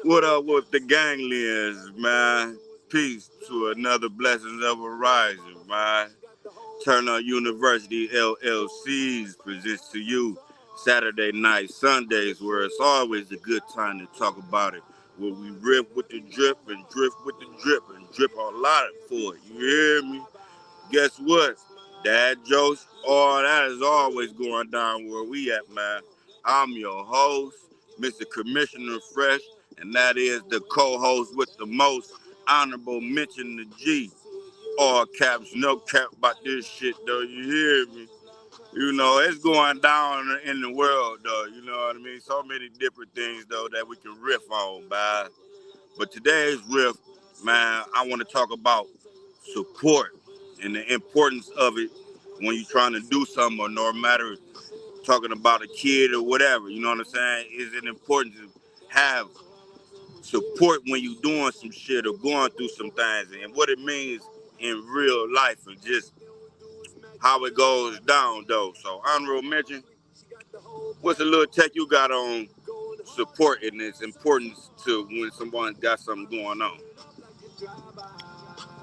What up with the ganglions, man? Peace to another blessings of a rising, man. Turner University LLCs presents to you Saturday night, Sundays, where it's always a good time to talk about it. Where we rip with the drip and drift with the drip and drip a lot for it. You hear me? Guess what? Dad jokes, all that is always going down where we at, man. I'm your host, Mr. Commissioner Fresh, and that is the co-host with the most honorable mention, the G. All caps, no cap about this shit, though. You hear me? You know, it's going down in the world, though. You know what I mean? So many different things, though, that we can riff on, man. But today's riff, man, I want to talk about support and the importance of it when you're trying to do something, or no matter talking about a kid or whatever. You know what I'm saying? Is it important to have support when you're doing some shit or going through some things, and what it means in real life, and just how it goes down, though. So, honorable mention, what's a little tech you got on support and its importance to when someone got something going on?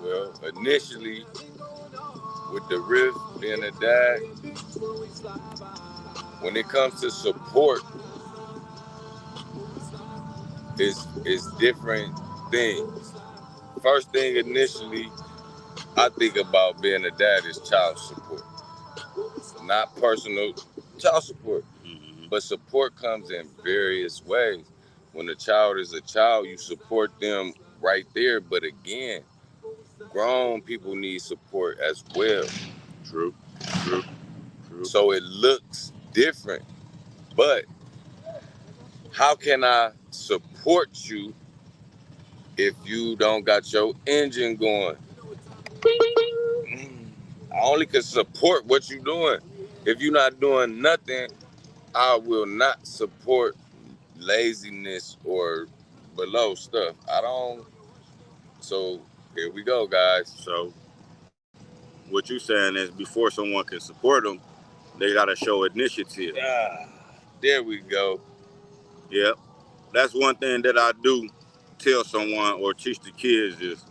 Well, initially, with the riff being a dad, when it comes to support, it's different things. First thing initially I think about being a dad is child support. Not personal child support. Mm-hmm. But support comes in various ways. When a child is a child, you support them right there. But again, grown people need support as well. True, true, true. So it looks different. But how can I support you if you don't got your engine going? I only can support what you're doing. If you're not doing nothing, I will not support laziness or below stuff. I don't. So here we go, guys. So what you saying is before someone can support them, they gotta show initiative. There we go. Yep. That's one thing that I do tell someone or teach the kids is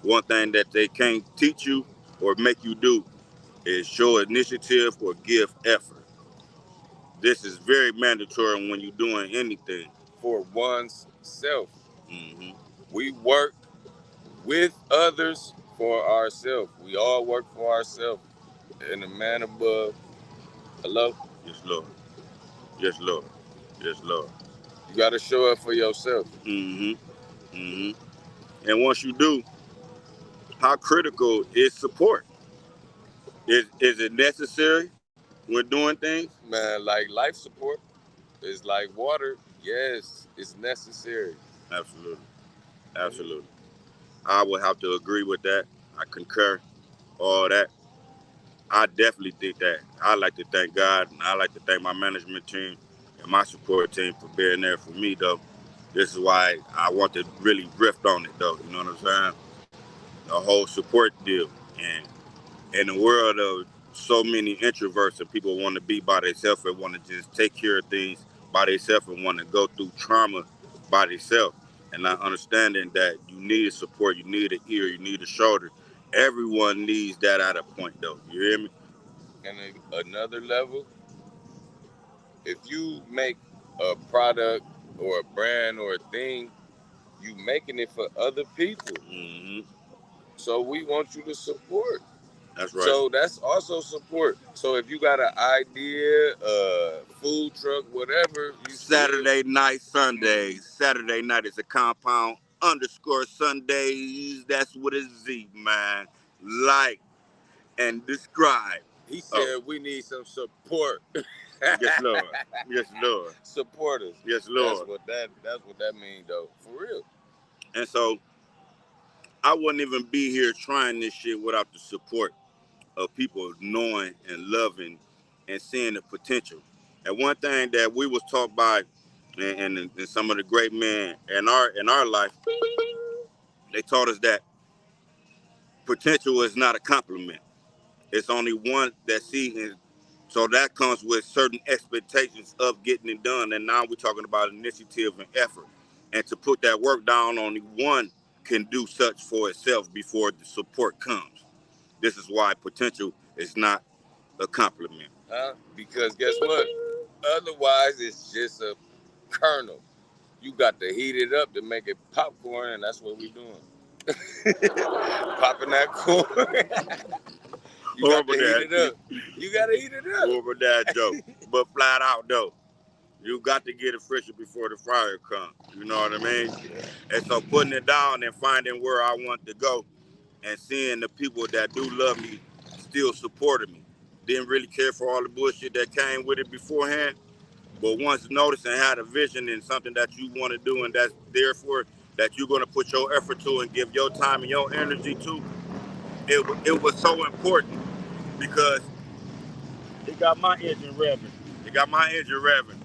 one thing that they can't teach you or make you do is show initiative or give effort. This is very mandatory when you're doing anything. For one's self. Mm-hmm. We work with others for ourselves. We all work for ourselves. And the man above, hello? Yes, Lord. Yes, Lord. Yes, Lord. You got to show up for yourself. Mm-hmm. Mm-hmm. And once you do, how critical is support? Is it necessary when doing things? Man, like life support is like water. Yes, it's necessary. Absolutely. Absolutely. I would have to agree with that. I concur. All that. I definitely think that. I like to thank God, and I like to thank my management team and my support team for being there for me, though. This is why I want to really riff on it, though. You know what I'm saying? The whole support deal. And in the world of so many introverts and people want to be by themselves and want to just take care of things by themselves and want to go through trauma by themselves. And not understanding that you need support, you need an ear, you need a shoulder. Everyone needs that at a point, though. You hear me? And another level, if you make a product or a brand or a thing, you making it for other people. Mm-hmm. So we want you to support. That's right. So that's also support. So if you got an idea, food truck, whatever, you Saturday night, Sundays. Saturday night is a compound _ Sundays. That's what it's Z, man. Like and describe. He said we need some support. Yes, Lord. Yes, Lord. Supporters. Yes, Lord. That's what that means though. For real. And so I wouldn't even be here trying this shit without the support of people knowing and loving and seeing the potential. And one thing that we was taught by and some of the great men in our life, they taught us that potential is not a compliment. It's only one that sees it. So that comes with certain expectations of getting it done. And now we're talking about initiative and effort. and to put that work down, only one can do such for itself before the support comes. This is why potential is not a compliment. Because guess what? Otherwise, it's just a kernel. You got to heat it up to make it popcorn, and that's what we doing. Popping that corn. You got to heat it up. You got to heat it up. Over that joke. But flat out though, you got to get it fresher before the fire comes. You know what I mean? And so putting it down and finding where I want to go and seeing the people that do love me still supported me. Didn't really care for all the bullshit that came with it beforehand. But once noticed and had a vision and something that you want to do and that's there for, that you're going to put your effort to and give your time and your energy to, it was so important because it got my engine revving. It got my engine revving.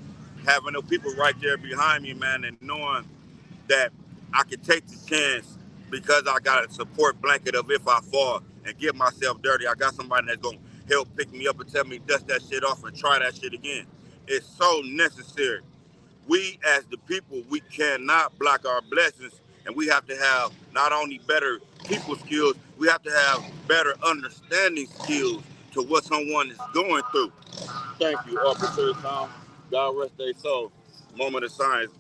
Having the people right there behind me, man, and knowing that I can take the chance because I got a support blanket of if I fall and get myself dirty, I got somebody that's going to help pick me up and tell me dust that shit off and try that shit again. It's so necessary. We as the people, we cannot block our blessings, and we have to have not only better people skills, we have to have better understanding skills to what someone is going through. Thank you, Officer Tom. God rest their soul. Moment of silence.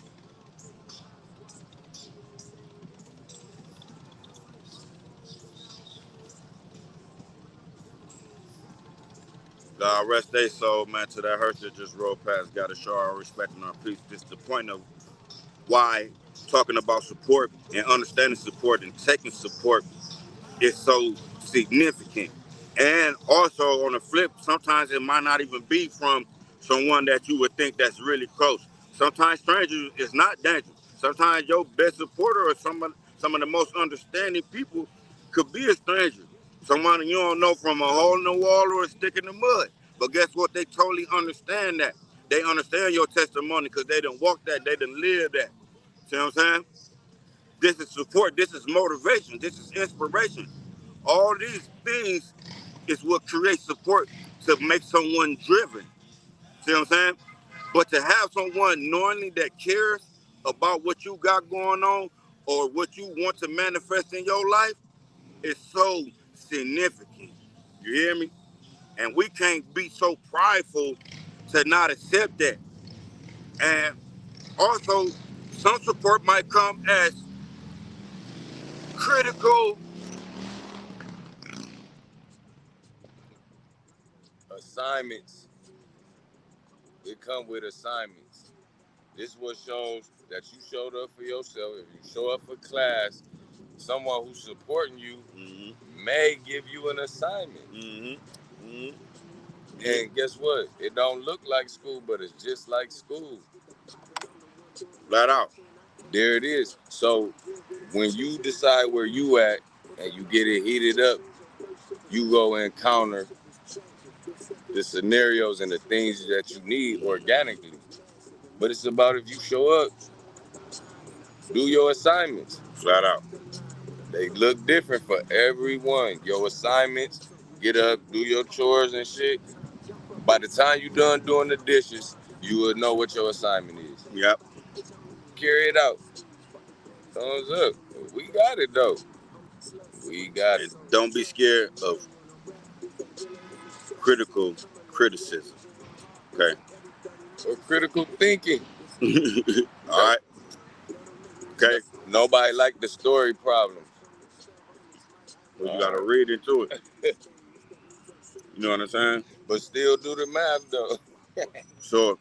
God rest their soul, man, to that hearse that just rolled past. Got to show our respect and our peace. This is the point of why talking about support and understanding support and taking support is so significant. And also on the flip, sometimes it might not even be from someone that you would think that's really close. Sometimes strangers is not dangerous. Sometimes your best supporter or some of the most understanding people could be a stranger. Someone you don't know from a hole in the wall or a stick in the mud. But guess what? They totally understand that. They understand your testimony because they done walk that, they done live that. See what I'm saying? This is support, this is motivation, this is inspiration. All these things is what creates support to make someone driven. See what I'm saying? But to have someone knowingly that cares about what you got going on or what you want to manifest in your life is so significant. You hear me? And we can't be so prideful to not accept that. And also, some support might come as critical Assignments. It come with assignments. This is what shows that you showed up for yourself. If you show up for class, someone who's supporting you may give you an assignment. And guess what? It don't look like school, but it's just like school. Flat out. There it is. So when you decide where you at and you get it heated up, you go encounter the scenarios and the things that you need organically. But it's about if you show up, do your assignments. Flat out. They look different for everyone. Your assignments, get up, do your chores and shit. By the time you done doing the dishes, you will know what your assignment is. Yep. Carry it out. Thumbs up. We got it though. We got it. Don't be scared of critical criticism. Okay. Or critical thinking. All right. Okay. Nobody like the story problems. Well, you gotta read into it. You know what I'm saying? But still do the math though. So,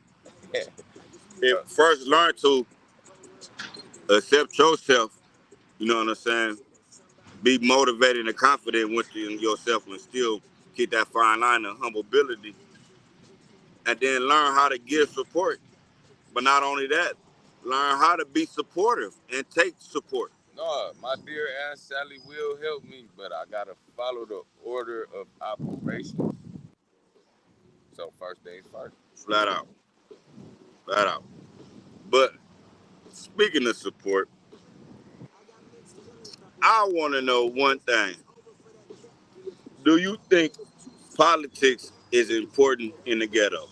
first learn to accept yourself. You know what I'm saying? Be motivated and confident within yourself and still keep that fine line of humility. And then learn how to give support. But not only that, learn how to be supportive and take support. No, my dear Aunt Sally will help me, but I gotta follow the order of operations. So first things first. Flat out. Flat out. But speaking of support, I want to know one thing. Do you think politics is important in the ghetto?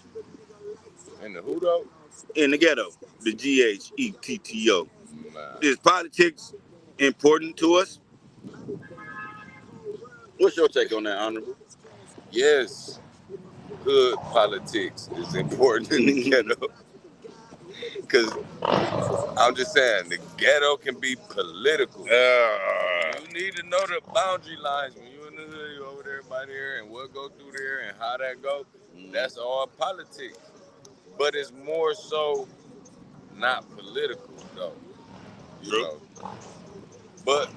In the who though? In the ghetto. The GHETTO. man. Is politics important to us? What's your take on that, Honorable? Yes, hood politics is important in the ghetto. Because I'm just saying, the ghetto can be political. You need to know the boundary lines when you in the hood, you over there by there, and what go through there and how that go. That's all politics. But it's more so not political though. You True. know. But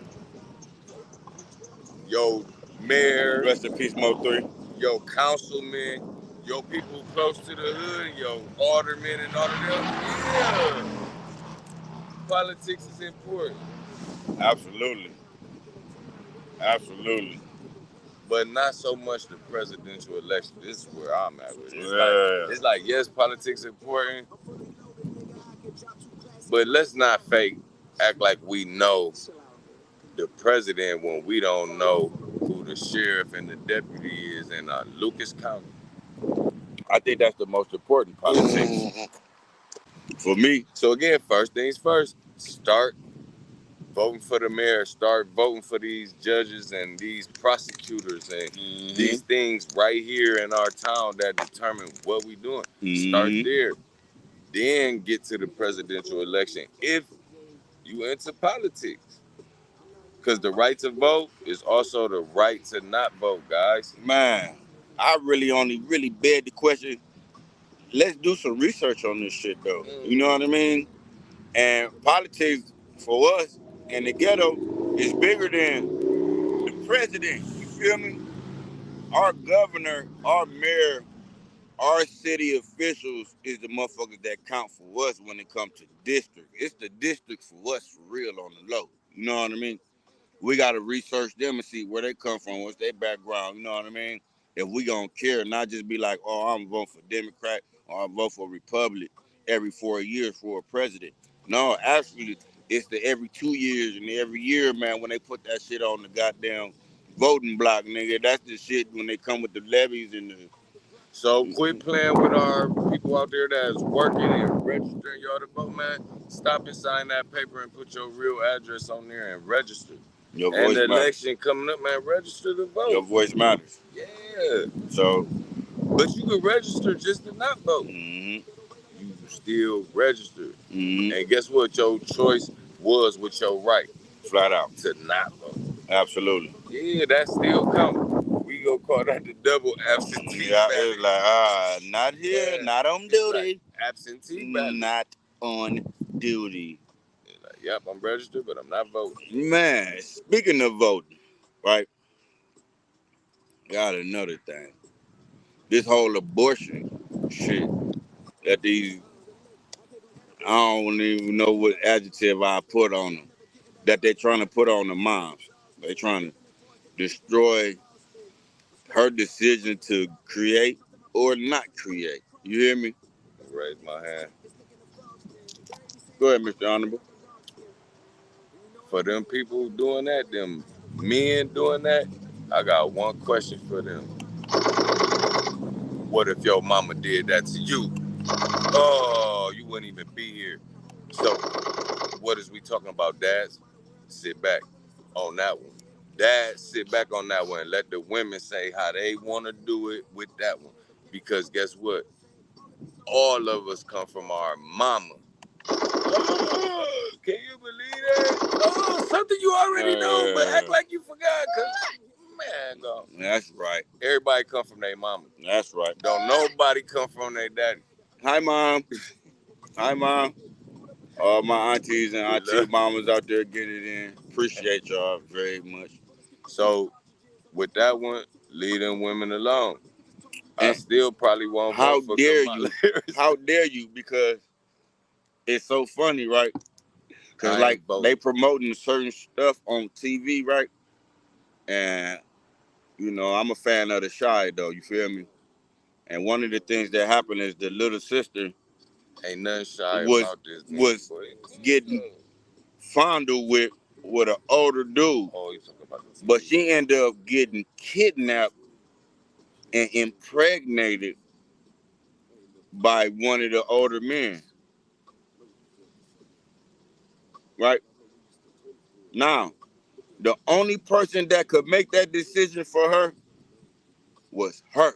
your mayor, Rest in peace, Mo 3. your councilman, your people close to the hood, your aldermen and all of them, yeah. Politics is important. Absolutely. Absolutely. But not so much the presidential election. This is where I'm at with it. Yeah. It's like yes, politics is important, but let's not act like we know the president when we don't know who the sheriff and the deputy is in Lucas County. I think that's the most important politics for me. So again, first things first, start voting for the mayor, start voting for these judges and these prosecutors and these things right here in our town that determine what we doing. Start there. Then get to the presidential election if you into politics. Because the right to vote is also the right to not vote, guys. Man, I only beg the question. Let's do some research on this shit, though. You know what I mean? And politics for us in the ghetto is bigger than the president. You feel me? Our governor, our mayor, our city officials is the motherfuckers that count for us when it comes to district. It's the district for us for real on the low. You know what I mean? We got to research them and see where they come from, what's their background. You know what I mean? If we gonna care, not just be like, oh, I'm voting for Democrat or I'm voting for Republic every 4 years for a president. No, actually, it's the every 2 years and every year, man, when they put that shit on the goddamn voting block, nigga. That's the shit when they come with the levies and the. So quit playing with our people out there that's working and registering y'all to vote, man. Stop and sign that paper and put your real address on there and register. Your voice and the matters. election coming up, man, register to vote. Your voice matters. Yeah. So. But you can register just to not vote. You still registered. And guess what? Your choice was with your right. Flat out. To not vote. Absolutely. Yeah, that still counts. We gonna call that the double absentee ballot. It's like, not here, not on duty. Like absentee ballot. Not on duty. Like, yep, I'm registered, but I'm not voting. Man, speaking of voting, right? Got another thing. This whole abortion shit that these, I don't even know what adjective I put on them, that they're trying to put on the moms. They're trying to destroy her decision to create or not create. You hear me? Raise my hand. Go ahead, Mr. Honorable. For them people doing that, them men doing that, I got one question for them. What if your mama did that to you? Oh, you wouldn't even be here. So, what is we talking about, dads? Sit back on that one. Dads, sit back on that one. Let the women say how they want to do it with that one. Because guess what? All of us come from our mama. Oh, can you believe that? Oh, something you already know, but act like you forgot. Cause man, go. That's right. Everybody come from their mama. That's right. Don't nobody come from their daddy. Hi, Mom. Hi, Mom. All my aunties and auntie mamas out there get it in. Appreciate y'all very much. So, with that one, leave them women alone. And I still probably won't vote for Kamala Harris. How dare you? Because it's so funny, right? Because like they promoting certain stuff on TV, right? And you know, I'm a fan of the Shy, though. You feel me? And one of the things that happened is the little sister ain't nothing shy about this. Was getting fondled with an older dude. Oh, you talking about this? But she ended up getting kidnapped and impregnated by one of the older men. right? Now, the only person that could make that decision for her was her.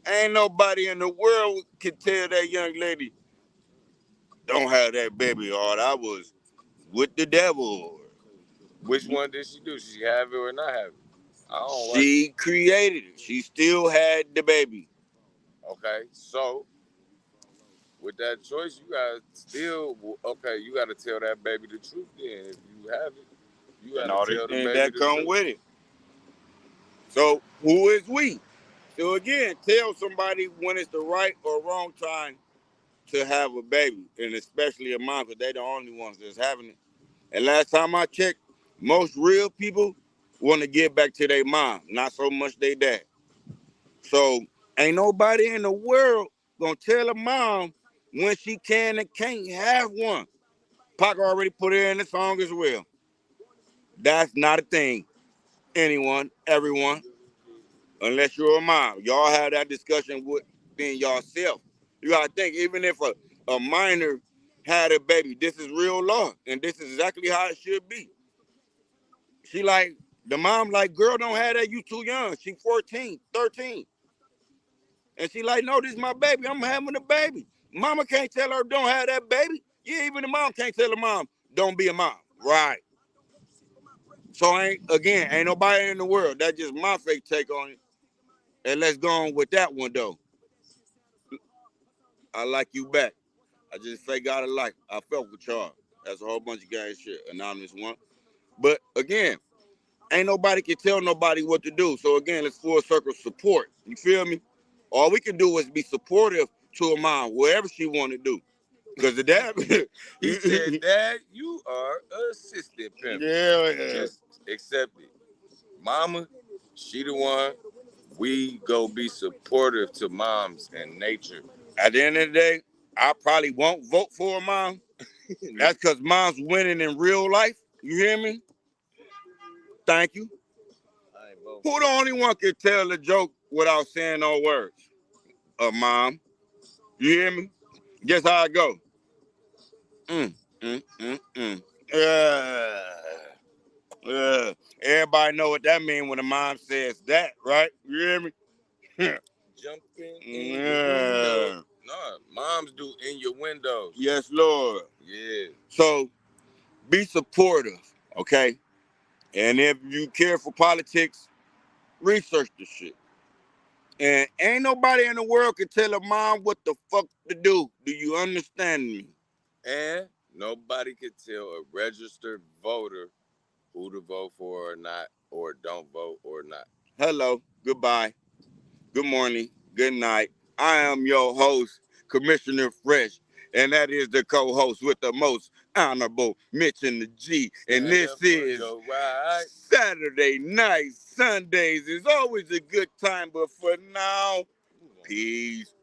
Ain't nobody in the world could tell that young lady, don't have that baby, or that was with the devil. Which one did she do? She have it or not have it? I don't like. She created it. She still had the baby. Okay, so with that choice, you gotta still you gotta tell that baby the truth. Then, if you have it, you And gotta all the tell the things baby that the come truth. with it. So who is we? So again, tell somebody when it's the right or wrong time to have a baby, and especially a mom, because they're the only ones that's having it. And last time I checked, most real people want to get back to their mom, not so much their dad. So ain't nobody in the world gonna tell a mom when she can and can't have one. Pac already put it in the song as well. That's not a thing. Anyone, everyone, unless you're a mom. Y'all have that discussion within yourself. You gotta think, even if a minor had a baby, this is real law, and this is exactly how it should be. She like, the mom like, girl, don't have that, you too young. She 14, 13. And she like, no, this is my baby. I'm having a baby. Mama can't tell her don't have that baby. Yeah, even the mom can't tell the mom, don't be a mom. Right. So ain't nobody in the world. That's just my fake take on it. And let's go on with that one though. I like you back. I just fake out of life. I felt with y'all. That's a whole bunch of gang shit. Anonymous one. But again, ain't nobody can tell nobody what to do. So again, let's full circle support. You feel me? All we can do is be supportive to a mom, whatever she want to do. Because the dad, he said, "Dad, you are assistant pimp. Yeah. Just accept it. Mama, she the one. We go be supportive to moms and nature. At the end of the day, I probably won't vote for a mom. That's because mom's winning in real life. You hear me? Thank you. Who the only one can tell a joke without saying no words? A mom. You hear me? Guess how I go? Mm, mm, mm, mm. Everybody know what that means when a mom says that, right? You hear me? Jumping in your window. No, moms do in your windows. Yes, Lord. Yeah. So be supportive, okay? And if you care for politics, research the shit. And ain't nobody in the world can tell a mom what the fuck to do. Do you understand me? And nobody can tell a registered voter who to vote for or not, or don't vote or not. Hello, goodbye, good morning, good night. I am your host, Commissioner Fresh, and that is the co-host with the most honorable Mitch and the G. And this is Saturday night. Sundays is always a good time, but for now, peace.